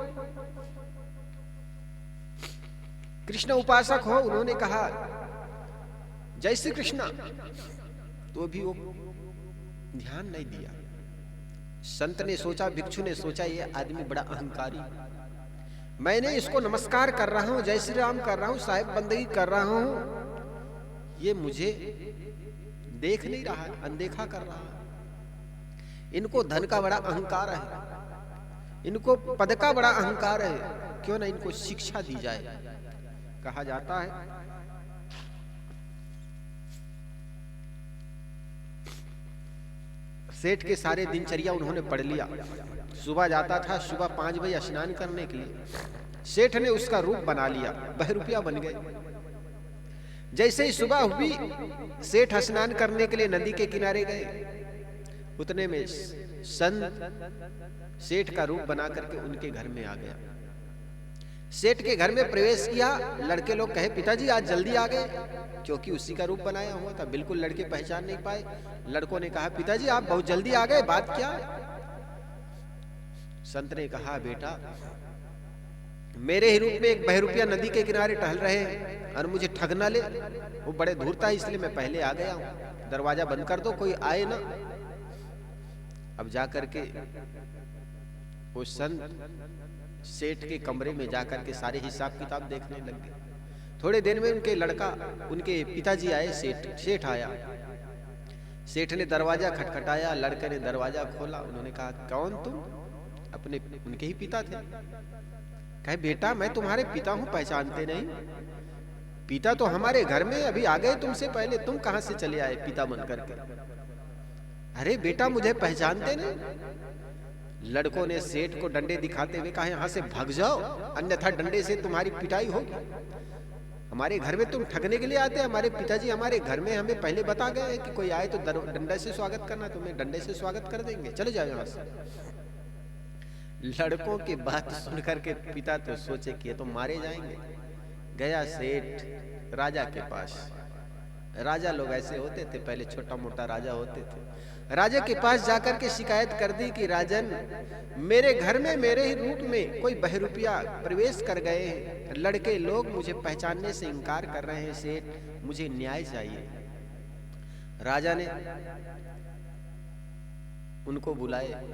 कृष्ण उपासक हो। उन्होंने कहा जय श्री कृष्णा, तो भी वो ध्यान नहीं दिया। संत ने सोचा, भिक्षु ने सोचा ये आदमी बड़ा अहंकारी, मैंने इसको नमस्कार कर रहा हूं, जय श्री राम कर रहा हूं, साहेब बंदगी कर रहा हूं, ये मुझे देख नहीं रहा है, अनदेखा कर रहा है। इनको धन का बड़ा अहंकार है, इनको पद का बड़ा अहंकार है, क्यों ना इनको शिक्षा दी जाए। कहा जाता है सेठ के सारे दिनचर्या उन्होंने पढ़ लिया। सुबह जाता था, सुबह 5 बजे स्नान करने के लिए। सेठ ने उसका रूप बना लिया, बहरूपिया बन गए। जैसे ही सुबह हुई, सेठ स्नान करने के लिए नदी के किनारे गए। उतने में संत सेठ का रूप बना करके उनके घर में आ गया। सेठ के घर में प्रवेश किया। लड़के लोग कहे पिताजी आज जल्दी आ गए, क्योंकि उसी का रूप बनाया हुआ था। बिल्कुल लड़के पहचान नहीं पाए। लड़कों ने कहा पिताजी आप बहुत जल्दी आ गए, बात क्या है? संत ने कहा बेटा मेरे ही रूप में एक बहरूपिया नदी के किनारे टहल रहे हैं और मुझे ठग ना ले, वो बड़े धूर्त है, इसलिए मैं पहले आ गया हूं। दरवाजा बंद कर दो, कोई आए ना। अब जाकर के वो संत सेठ के कमरे में जाकर के सारे हिसाब किताब देखने लग गए। थोड़े देर में उनके लड़का, उनके पिताजी आए। सेठ आया। सेठ ने दरवाजा खटखटाया, लड़के ने दरवाजा खोला। उन्होंने कहा कौन तुम? अपने उनके ही पिता थे। कहे बेटा मैं तुम्हारे पिता हूं, पहचानते नहीं? पिता तो हमारे घर में अभी आ गए तुमसे पहले, तुम कहां से चले आए पिता बन करके? अरे बेटा मुझे पहचानते नहीं? लड़कों ने सेठ को डंडे दिखाते हुए कहा यहां से भाग जाओ, अन्यथा डंडे से तुम्हारी पिटाई होगी। हमारे घर में तुम ठगने के लिए आते हैं? हमारे पिताजी हमारे घर में हमें पहले बता गए हैं कि कोई आए तो डंडे से स्वागत करना, तुम्हें डंडे से स्वागत कर देंगे, चले जाओ यहां से। लड़कों की बात सुनकर के पिता तो सोचे कि ये तो मारे जाएंगे। गया सेठ राजा के पास। राजा लोग ऐसे होते थे, पहले छोटा मोटा राजा होते थे। राजा के पास जाकर के शिकायत कर दी कि राजन मेरे घर में मेरे ही रूप में कोई बहरूपिया प्रवेश कर गए हैं, लड़के लोग मुझे पहचानने से इनकार कर रहे हैं, सेठ मुझे न्याय चाहिए। राजा ने उनको बुलाए,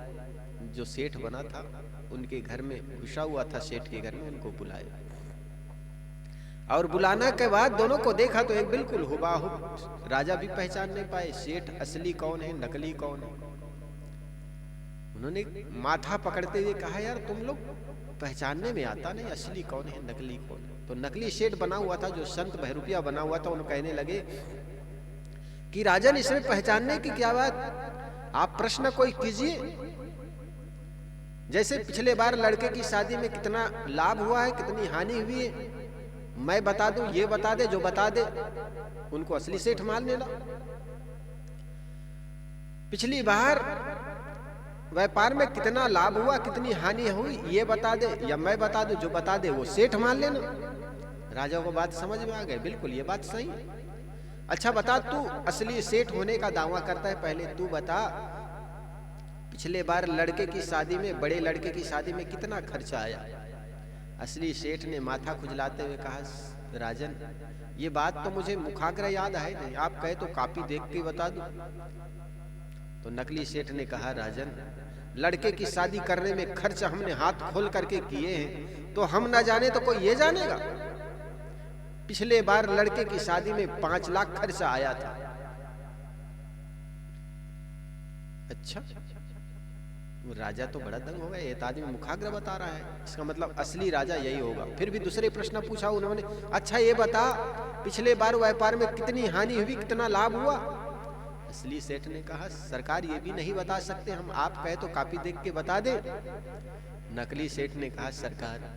जो सेठ बना था उनके घर में घुसा हुआ था, सेठ के घर में उनको बुलाए। और बुलाना के बाद दोनों को देखा तो एक बिल्कुल हुबाहुब, राजा भी पहचान नहीं पाए सेठ असली कौन है नकली कौन है। उन्होंने माथा पकड़ते हुए कहा यार तुम लोग पहचानने में आता नहीं, असली कौन है नकली कौन है। तो नकली सेठ बना हुआ था, जो संत बहरूपिया बना हुआ था, उन्हें कहने लगे कि राजन इसमें पहचानने की क्या बात, आप प्रश्न कोई कीजिए। जैसे पिछले बार लड़के की शादी में कितना लाभ हुआ है, कितनी हानि हुई है, मैं बता दूं, ये बता दे, जो बता दे उनको असली सेठ मान लेना। पिछली बार व्यापार में कितना लाभ हुआ, कितनी हानि हुई, ये बता दे या मैं बता दूं, जो बता दे वो सेठ मान लेना। राजा को बात समझ में आ गई, बिल्कुल ये बात सही है। अच्छा बता, तू असली सेठ होने का दावा करता है, पहले तू बता पिछले बार लड़के की शादी में, बड़े लड़के की शादी में कितना खर्चा आया। असली सेठ ने माथा खुजलाते हुए कहा, राजन ये बात तो मुझे मुखाग्र याद है नहीं, आप कहे तो कॉपी देख के बता दूं। तो नकली सेठ ने कहा, राजन लड़के की शादी करने में खर्च हमने हाथ खोल करके किए हैं, तो हम ना जाने तो कोई ये जानेगा। पिछले बार लड़के की शादी में 5 लाख खर्चा आया था। अच्छा, राजा तो बड़ा दंग हो गया, ये आदमी मुखाग्र बता रहा है, इसका मतलब असली राजा यही होगा। फिर भी दूसरे प्रश्न पूछा उन्होंने, अच्छा ये बता पिछले बार व्यापार में कितनी हानि हुई, कितना लाभ हुआ। असली सेठ ने कहा, सरकार ये भी नहीं बता सकते हम, आप कहे तो कॉपी देख के बता दे। नकली सेठ ने कहा, सरकार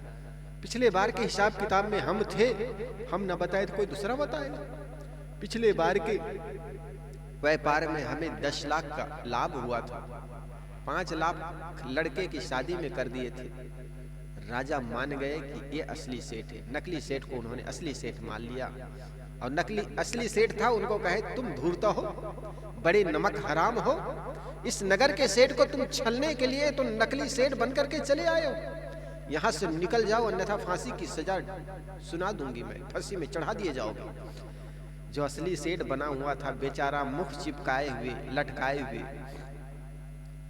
पिछले बार के हिसाब किताब में हम थे, हम न बताए तो कोई दूसरा बताएगा। पिछले बार के व्यापार में हमें 10 लाख का लाभ हुआ था, 5 लाख लड़के की शादी में कर दिए थे। राजा मान गए कि ये असली सेठ है। नकली सेठ को उन्होंने असली सेठ मान लिया, और नकली असली सेठ था, उनको कहे, तुम धूर्त हो, बड़े नमक हराम हो, इस नगर के सेठ को तुम छलने के लिए तुम नकली सेठ बनकर के चले आए हो, यहां से निकल जाओ, अन्यथा फांसी की सजा सुना दूंगी मैं, फांसी में चढ़ा दिए जाओगे। जो असली सेठ बना हुआ था बेचारा मुख चिपकाए हुए, लटकाए हुए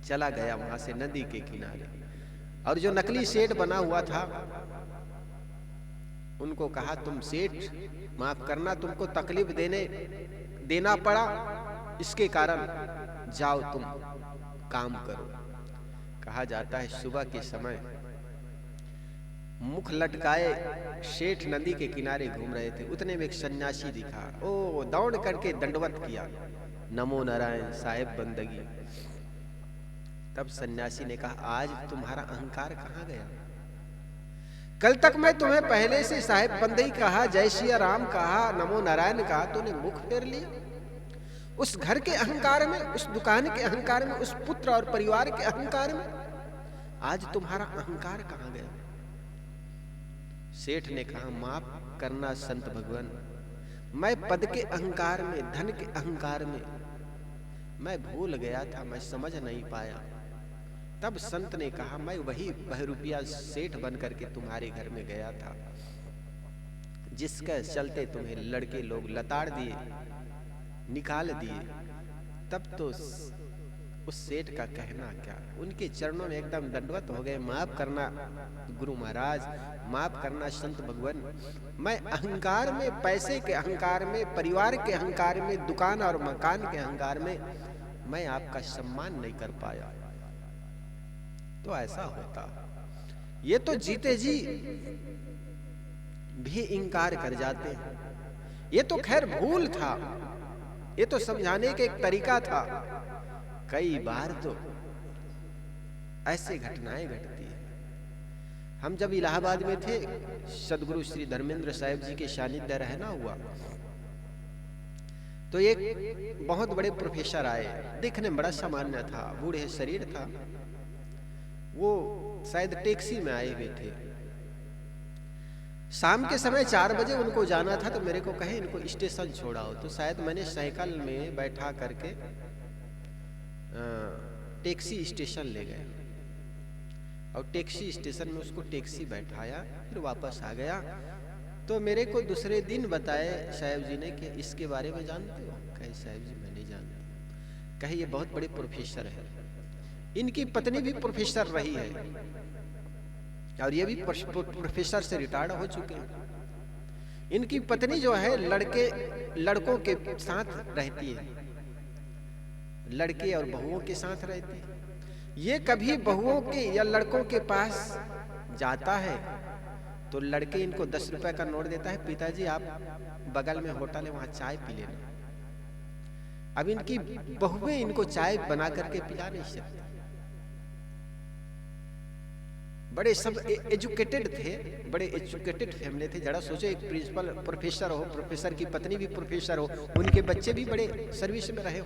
चला गया वहां से नदी के किनारे। और जो नकली सेठ बना हुआ था उनको कहा, तुम सेठ माफ करना, तुमको तकलीफ देना पड़ा, इसके कारण जाओ तुम काम करो। कहा जाता है सुबह के समय मुख लटकाए सेठ नदी के किनारे घूम रहे थे, उतने में एक सन्यासी दिखा, ओ दौड़ करके दंडवत किया, नमो नारायण साहेब बंदगी। तब सन्यासी ने कहा, आज तुम्हारा अहंकार कहाँ गया? कल तक मैं तुम्हें पहले से साहेब बंदगी कहा, जय सिया राम कहा, नमो नारायण कहा, तूने मुख फेर लिया। उस घर के अहंकार में, उस दुकान के अहंकार में, उस पुत्र और परिवार के अहंकार में, आज तुम्हारा अहंकार कहाँ गया? सेठ ने कहा, माफ करना संत भगवान, मैं पद के अहंकार में, धन के अहंकार में मैं भूल गया था, मैं समझ नहीं पाया। तब संत ने कहा, मैं वही बहरूपिया सेठ बन करके तुम्हारे घर में गया था, जिसके चलते तुम्हें लड़के लोग लताड़ दिए, निकाल दिए। तब तो उस सेठ का कहना क्या, उनके चरणों में एकदम दंडवत हो गए, माफ करना गुरु महाराज, माफ करना संत भगवान, मैं अहंकार में, पैसे के अहंकार में, परिवार के अहंकार में, दुकान और मकान के अहंकार में मैं आपका सम्मान नहीं कर पाया। तो ऐसा होता, ये तो जीते जी भी इंकार कर जाते हैं। ये तो खैर भूल था, ये तो समझाने का एक तरीका था। कई बार तो ऐसे घटनाएं घटती है। हम जब इलाहाबाद में थे, सदगुरु श्री धर्मेंद्र साहिब जी के सानिध्य रहना हुआ, तो एक बहुत बड़े प्रोफेसर आए, देखने में बड़ा सामान्य था, बूढ़े शरीर था, वो शायद टैक्सी में आए हुए थे। शाम के समय 4 बजे उनको जाना था, तो मेरे को कहे इनको स्टेशन छोड़ाओ। तो शायद मैंने साइकिल में बैठा करके टैक्सी स्टेशन ले गए, और टैक्सी स्टेशन में उसको टैक्सी बैठाया, फिर वापस आ गया। तो मेरे को दूसरे दिन बताए साहब जी ने कि इसके बारे में जानते हो? कहे साहब जी मैं नहीं जानती। कहे ये बहुत बड़े प्रोफेसर है, इनकी पत्नी भी प्रोफेसर रही है, और ये भी प्रोफेसर से रिटायर्ड हो चुके हैं। इनकी पत्नी जो है लड़कों के साथ रहती है, लड़के और बहुओं के साथ रहती है। ये कभी बहुओं के या लड़कों के पास जाता है तो लड़के इनको 10 रुपए का नोट देता है, पिताजी आप बगल में होटल है वहां चाय पी लेना। अब इनकी बहुएं इनको चाय बना करके पिला नहीं सकती, बड़े सब एजुकेटेड थे, बड़े एजुकेटेड फैमिली थे। जरा सोचो, एक प्रिंसिपल प्रोफेसर हो, प्रोफेसर की पत्नी भी प्रोफेसर हो, उनके बच्चे भी बड़े सर्विस में रहे हो,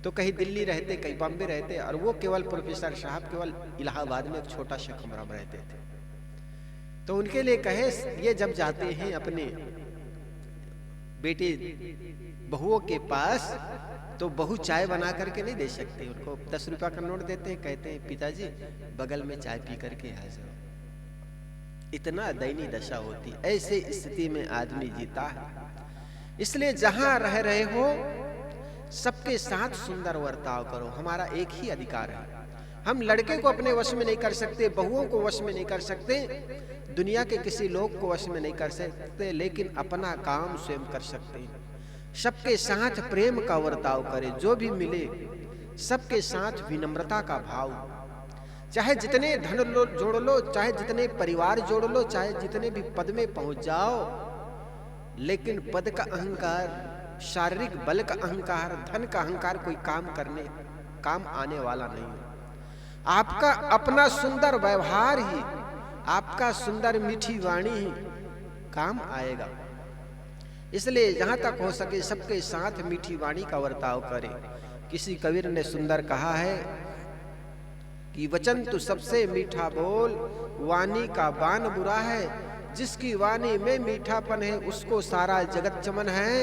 तो कहीं दिल्ली रहते, कहीं बॉम्बे रहते, और वो केवल प्रोफेसर साहब केवल इलाहाबाद में एक छोटा सा कमरा में रहते थे। तो उनके लिए कहे, ये जब जाते हैं अपने बेटे बहुओं के पास, तो बहू चाय बना करके नहीं दे सकते, उनको 10 रुपया का नोट देते हैं, कहते हैं पिताजी बगल में चाय पी करके आ जाओ। इतना दयनीय दशा होती, ऐसे स्थिति में आदमी जीता है। इसलिए जहां रह रहे हो सबके साथ सुंदर वर्ताव करो, हमारा एक ही अधिकार है। हम लड़के को अपने वश में नहीं कर सकते, बहुओं को वश में नहीं कर सकते, दुनिया के किसी लोग को वश में नहीं कर सकते, लेकिन अपना काम स्वयं कर सकते हैं। सबके साथ प्रेम का वर्ताव करें, जो भी मिले सबके साथ विनम्रता का भाव। चाहे जितने धन जोड़ लो, चाहे जितने परिवार जोड़ लो, चाहे जितने भी पद में पहुंच जाओ, लेकिन पद का अहंकार, शारीरिक बल का अहंकार, धन का अहंकार कोई काम आने वाला नहीं है। आपका अपना सुंदर व्यवहार ही, आपका सुंदर मीठी वाणी ही काम आएगा। इसलिए जहां तक हो सके सबके साथ मीठी वाणी का वर्ताव करें। किसी कबीर ने सुंदर कहा है कि वचन तो सबसे मीठा बोल, वाणी का बान बुरा है। जिसकी वाणी में मीठापन है उसको सारा जगत चमन है,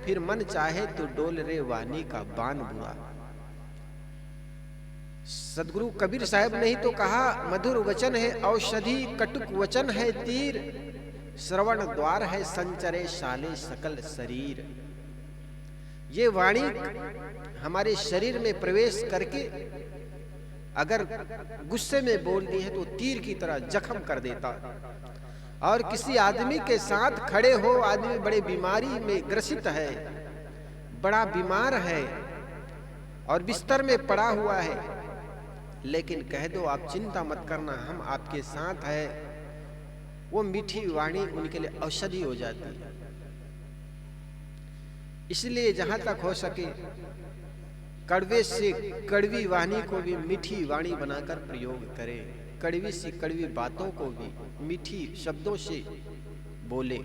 फिर मन चाहे तो डोल रे वाणी का बान बुरा। सदगुरु कबीर साहब ने ही तो कहा, मधुर वचन है औषधि, कटुक वचन है तीर, श्रवण द्वार है संचरे शाले सकल शरीर। ये वाणी हमारे शरीर में प्रवेश करके अगर गुस्से में बोल दी है तो तीर की तरह जख्म कर देता। और किसी आदमी के साथ खड़े हो, आदमी बड़े बीमारी में ग्रसित है, बड़ा बीमार है और बिस्तर में पड़ा हुआ है, लेकिन कह दो आप चिंता मत करना, हम आपके साथ है, वो मीठी वाणी उनके लिए औषधि हो जाती है। इसलिए जहां तक हो सके कड़वे से कड़वी वाणी को भी मीठी वाणी बनाकर प्रयोग करें, कड़वी सी कड़वी बातों को भी मीठी शब्दों से बोले।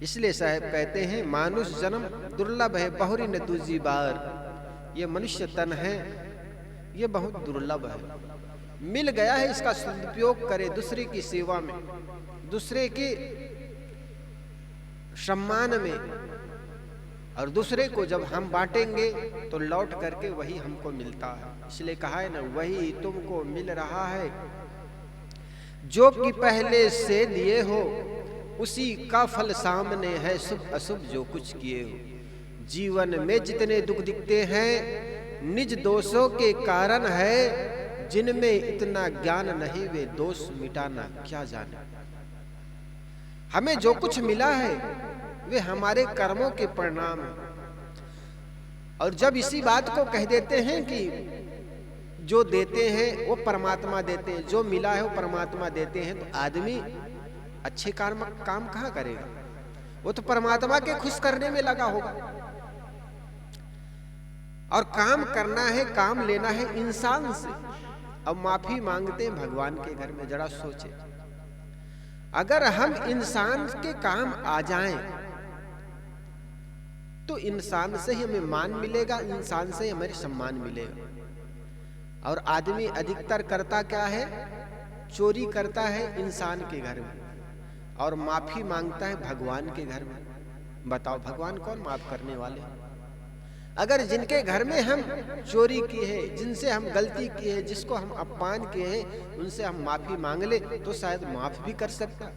इसलिए साहब कहते हैं, मानुष जन्म दुर्लभ है, बहुरी न दूजी बार। ये मनुष्य तन है, ये बहुत दुर्लभ है, मिल गया है, इसका सदुपयोग करें दूसरे की सेवा में, दूसरे के सम्मान में, और दूसरे को जब हम बांटेंगे तो लौट करके वही हमको मिलता है। इसलिए कहा है ना, वही तुमको मिल रहा है जो कि पहले से दिए हो, उसी का फल सामने है, शुभ अशुभ जो कुछ किए हो। जीवन में जितने दुख दिखते हैं निज दोषों के कारण है, जिनमें इतना ज्ञान नहीं वे दोष मिटाना क्या जाने। हमें जो कुछ मिला है वे हमारे कर्मों के परिणाम है। और जब इसी बात को कह देते हैं कि जो देते हैं वो परमात्मा देते हैं, जो मिला है वो परमात्मा देते हैं, तो आदमी अच्छे काम कहाँ करेगा? वो तो परमात्मा के खुश करने में लगा होगा। और काम करना है, काम लेना है इंसान से। अब माफी मांगते हैं भगवान के घर में। जरा सोचे, अगर हम इंसान के काम आ जाएं तो इंसान से ही हमें मान मिलेगा, इंसान से ही हमें सम्मान मिलेगा। और आदमी अधिकतर करता क्या है? चोरी करता है इंसान के घर में और माफी मांगता है भगवान के घर में। बताओ, भगवान कौन माफ करने वाले? अगर जिनके घर में हम चोरी की है, जिनसे हम गलती की है, जिसको हम अपमान किए हैं, उनसे हम माफी मांग ले तो शायद माफ भी कर सकता।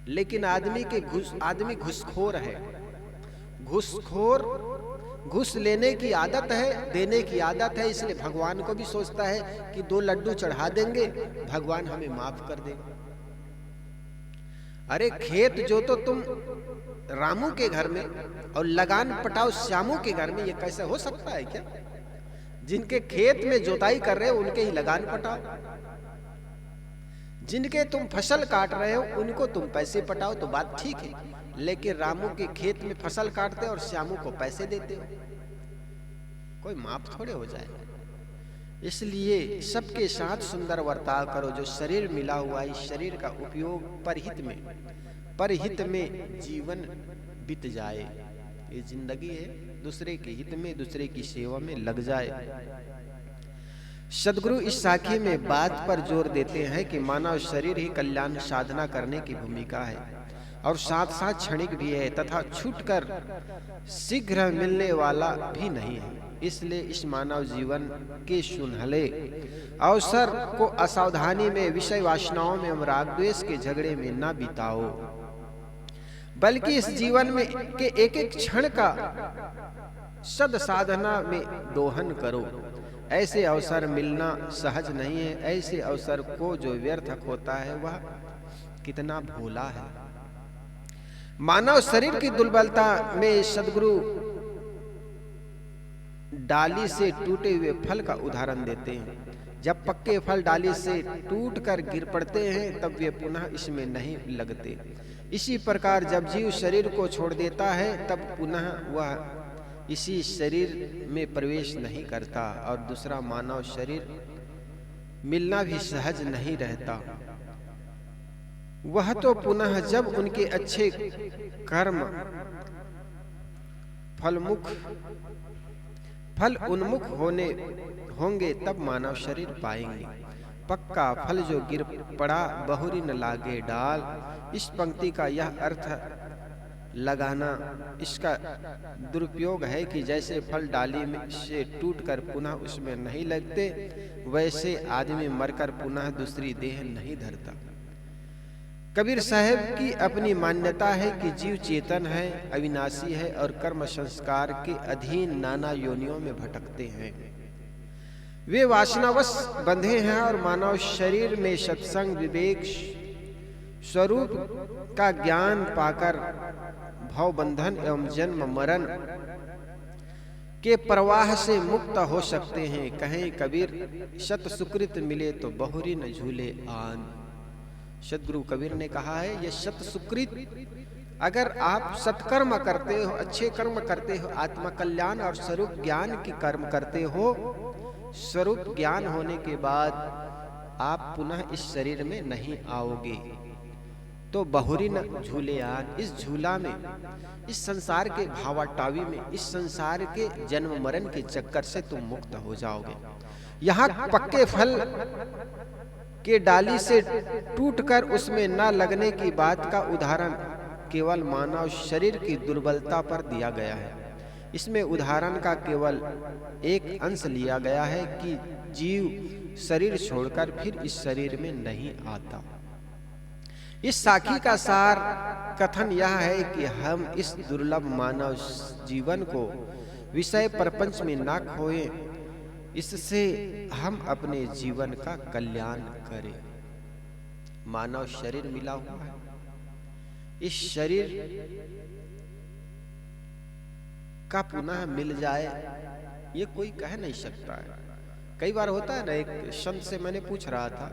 लेकिन आदमी घुसखोर है। घुस लेने की आदत है, देने की आदत है। इसलिए भगवान को भी सोचता है कि 2 लड्डू चढ़ा देंगे, भगवान हमें माफ कर देंगे। अरे खेत जो तो तुम रामू के घर में और लगान पटाओ श्यामू के घर में, ये कैसे हो सकता है क्या? जिनके खेत में जोताई कर रहे हो उनके ही लगान पटाओ, जिनके तुम फसल काट रहे हो उनको तुम पैसे पटाओ, तो बात ठीक है। लेकिन रामू के खेत में फसल काटते और श्यामू को पैसे देते हो, कोई माफ थोड़े हो जाए। इसलिए सबके साथ सुंदर बर्ताव करो। जो शरीर मिला हुआ है, इस शरीर का उपयोग परहित में जीवन बीत जाए। ये जिंदगी है, दूसरे के हित में, दूसरे की सेवा में लग जाए। सदगुरु इस साखी में बात पर जोर देते हैं कि मानव शरीर ही कल्याण साधना करने की भूमिका है और साथ साथ क्षणिक भी है तथा छूटकर शीघ्र मिलने वाला भी नहीं है। इसलिए इस मानव जीवन के सुनहले अवसर को असावधानी में, विषय वासनाओं में, राग द्वेष के झगड़े में न बिताओ, बल्कि इस जीवन में के एक एक क्षण का सद साधना में दोहन करो। ऐसे अवसर मिलना सहज नहीं है। ऐसे अवसर को जो व्यर्थ होता है वह कितना भोला है। मानव शरीर की दुर्बलता में सदगुरु डाली से टूटे हुए फल का उदाहरण देते हैं। जब पक्के फल डाली से टूटकर गिर पड़ते हैं तब वे पुनः इसमें नहीं लगते। इसी प्रकार जब जीव शरीर को छोड़ देता है तब पुनः वह इसी शरीर में प्रवेश नहीं करता और दूसरा मानव शरीर मिलना भी सहज नहीं रहता। वह तो पुनः जब उनके अच्छे कर्म फल उन्मुख होंगे तब मानव शरीर पाएंगे। पक्का फल जो गिर पड़ा बहुरी न लागे डाल। इस पंक्ति का यह अर्थ लगाना इसका दुरुपयोग है कि जैसे फल डाली में से टूटकर पुनः उसमें नहीं लगते, वैसे आदमी मरकर पुनः दूसरी देह नहीं धरता। कबीर साहब की अपनी मान्यता है कि जीव चेतन है, अविनाशी है और कर्म संस्कार के अधीन नाना योनियों में भटकते हैं। वे वासनावश बंधे हैं और मानव शरीर में सत्संग, विवेक, स्वरूप का ज्ञान पाकर भव बंधन एवं जन्म मरण के प्रवाह से मुक्त हो सकते हैं। कहें कबीर, सत सुकृत मिले तो बहुरी न झूले आन। सदगुरु कबीर ने कहा है, ये सत सुकृत, अगर आप सत्कर्म करते हो, अच्छे कर्म करते हो, आत्मा कल्याण और स्वरूप ज्ञान की कर्म करते हो, स्वरूप ज्ञान होने के बाद आप पुनः इस शरीर में नहीं आओगे तो बहुरी न झूले आन। इस झूला में, इस संसार के भावाटावी में, इस संसार के जन्म मरण के चक्कर से तुम मुक्त हो जाओगे। यहाँ पक्के फल के डाली से टूटकर उसमें न लगने की बात का उदाहरण केवल मानव शरीर की दुर्बलता पर दिया गया है। इसमें उदाहरण का केवल एक अंश लिया गया है कि जीव शरीर छोड़कर फिर इस शरीर में नहीं आता। इस साखी का सार कथन यह है कि हम इस दुर्लभ मानव जीवन को विषय प्रपंच में न खोएं, इससे हम अपने जीवन का कल्याण करें। मानव शरीर मिला हुआ है, इस शरीर का पुनः मिल जाए ये कोई कह नहीं सकता है। कई बार होता है ना, एक संत से मैंने पूछ रहा था,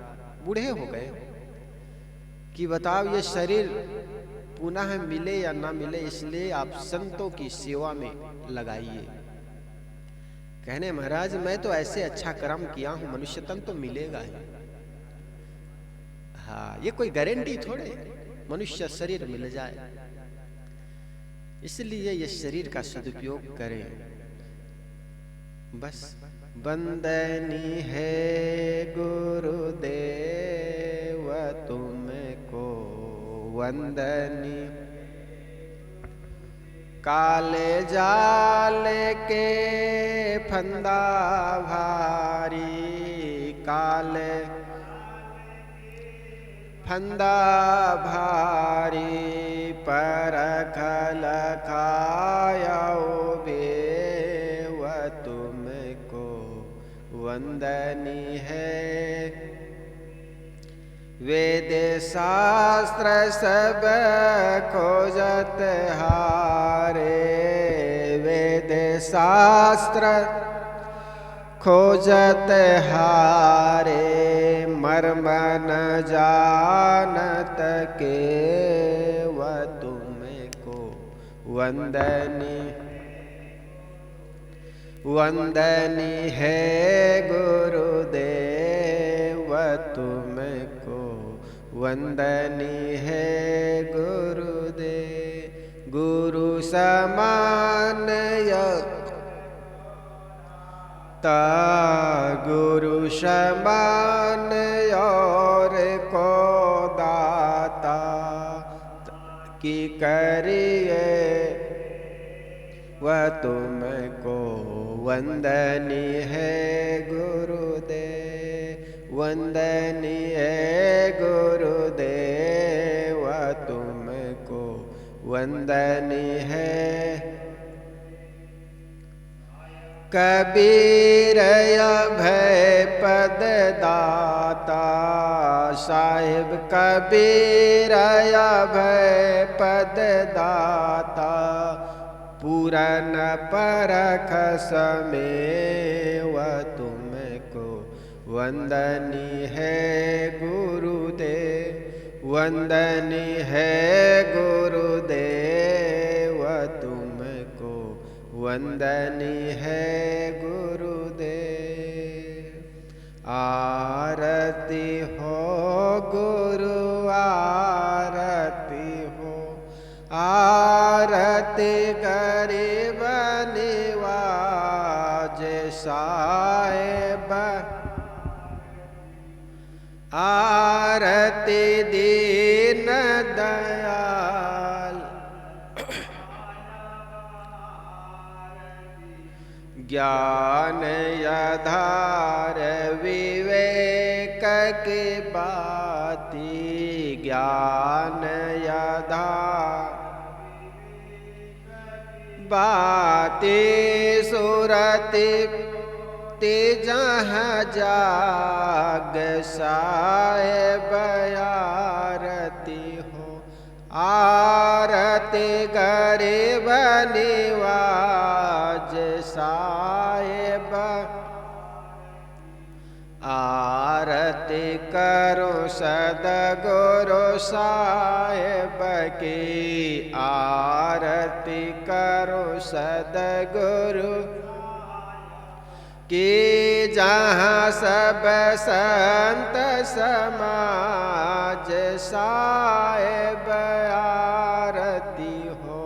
बूढ़े हो गए, कि बताओ ये शरीर पुनः मिले या ना मिले, इसलिए आप संतों की सेवा में लगाइए। कहने, महाराज मैं तो ऐसे अच्छा कर्म किया हूं, मनुष्य तन तो मिलेगा ही। हाँ, ये कोई गारंटी थोड़े मनुष्य शरीर मिल जाए। इसलिए ये शरीर का सदुपयोग करें। बस बंदनी है गुरुदेव तुमको वंदनी, काले जाल के फंदा भारी, काले फंदा भारी, परखल खायो बेव तुमको वंदनी है। वेद शास्त्र सब खोजत हारे, वेद शास्त्र खोजत हारे, मर्म न जानत के व तुमको वंदनी। वंदनी है गुरुदेव तुमको, वंदनी है गुरुदेव। गुरु समान ता गुरु समान और को दाता की करिए वह तुमको, वंदनी है गुरुदेव, वंदनी है गुरुदेव वह तुमको, वंदनी है। कबीर अभय पद दाता साहिब, कबीर अभय पद दाता पूरन परख समेव तुमको, वंदनी है गुरुदेव, वंदनी है गुरुदेव तुमको, वंदनी है गुरुदेव। आरती हो गुरु आरती हो, आरती गरीब निवाज साहेब, आरती दीन दयाल, ज्ञान आधार विवेक की बाती, ज्ञान आधार बाती सुरति ते जहाँ जाग साहेब आरती हो, आरती गरीब निवाज साहेब, आरती करो सदगुरु साहेब की, आरती करो सदगुरु कि जहाँ सब संत समाज साहेब आरती हो,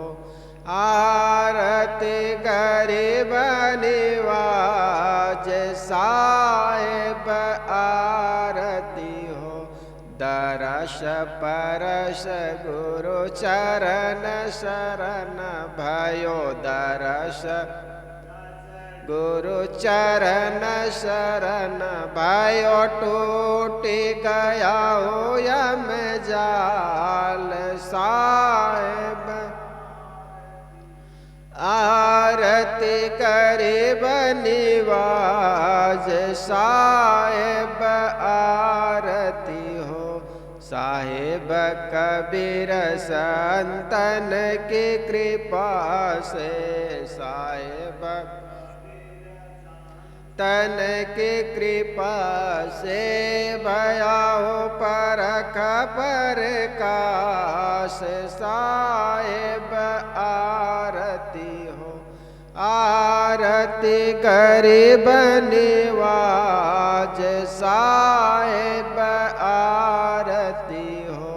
आरती गरीब निवाज साहेब आरती हो। दरस परस गुरु चरण शरण भयो, दरस गुरु चरण शरण भयो, टूटी गया हो यम जाल साहेब, आरती गरीब निवाज साहेब आरती हो। साहेब कबीर संतन की कृपा से, साहेब तन की कृपा से भयाओ परख प्रकाश साहेब आरती हो, आरती गरीब निवाज साहेब आरती हो।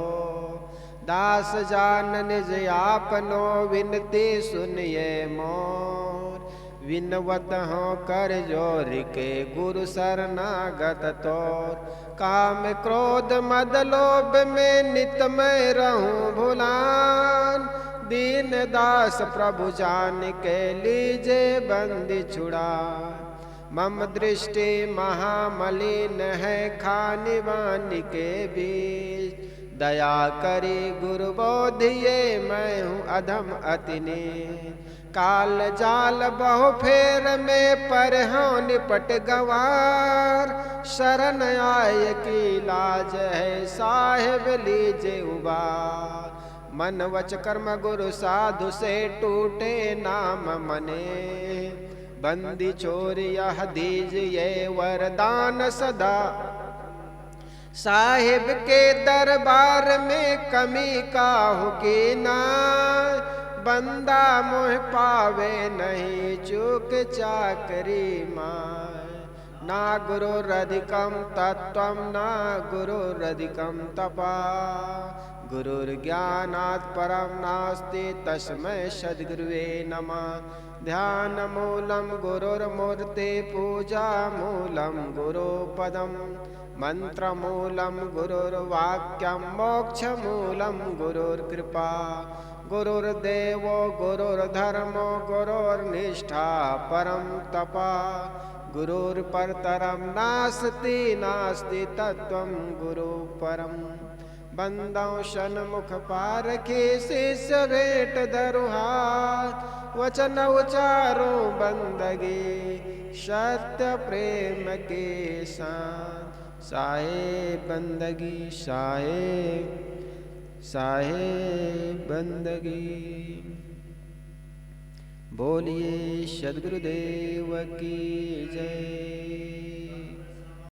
दास जान निज आपनो विनती सुनिए मोर, विनवत हो कर जोर के गुरु शरणागत तोर। काम क्रोध मद लोभ में नित मैं रहूं भुलान, दीन दास प्रभु जान के लीजे बंदी छुड़ा। मम दृष्टि महामलिन है खानी वानी के बीच, दया करी गुरु बोधिए मैं हूँ अधम अति नीच। काल जाल बहु फेर में पर हाँ निपट गवार, शरण आय की लाज है साहेब लीजे उबार। मन वच कर्म गुरु साधु से टूटे नाम मने, बंदी चोर यह दीजिए वरदान सदा। साहिब के दरबार में कमी काहू की ना, बंदा मोह पावे नहीं चूक चाकरी माय। ना गुरुरधिकं तत्त्वं न गुरुरधिकं तपः। गुरुर्ज्ञानात् परं नास्ति तस्मै सद्गुरुवे नमः। ध्यानमूलं गुरुर्मूर्ते पूजामूलं गुरुपदम्। मंत्रमूलं गुरुर्वाक्यं मोक्षमूलं गुरुर्कृपा। गुरुर्देवो गुरुर्धर्मो गुरुर्निष्ठा परं तपः। गुरुर्परतरं नास्ति नास्ति तत्त्वं गुरुपरम्। बंदौ सन्मुख पारखे शिष्य भेंट दरुहार। वचन उचारो बंदगी सत्य प्रेम के साथ। साहेब बंदगी साहेब बंदगी। बोलिए सद्गुरुदेव की जय।